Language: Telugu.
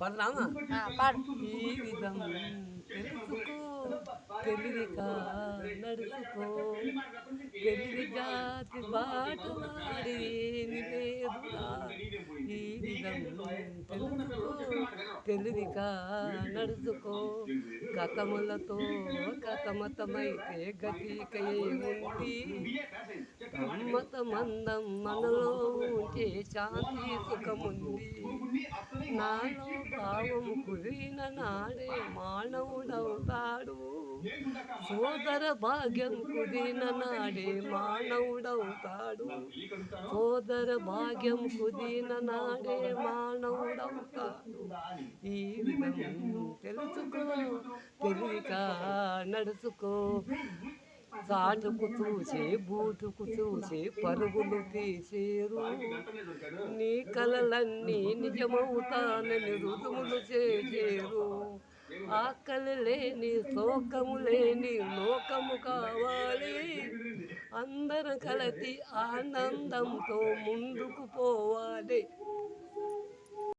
పడదామా? పాడు. ఈ విధం తెలుసుకో, తెలివిగా నడుచుకో, తెలివి జాతి బాటలాడి ఏమి లేదురా. ఈ విధం తెలుసుకో, తెలివిగా నడుచుకో, గతములతో కథమతమైతే గతికై ఉంది. గమ్మత మందం మనలో ఉంటే శాంతి సుఖముంది. నాలో భావం కుదిరిన నాడే మానవుడవుతాడు. సోదర భాగ్యం కుదిరిన నాడే మానవుడవుతాడు. సోదర భాగ్యం కుదిరిన నాడే మానవుడవుతాడు. ఈ విధం తెలుసుకో, తెలివిగా నడుచుకో, చాటుకు చూసి బూటుకు చూసి పరుగులు తీసేరు. నీ కలలన్నీ నిజమవుతానని రుజుములు చేసేరు. ఆకలి లేని శోకము లేని లోకము కావాలి. అందరం కలిసి ఆనందంతో ముందుకు పోవాలి.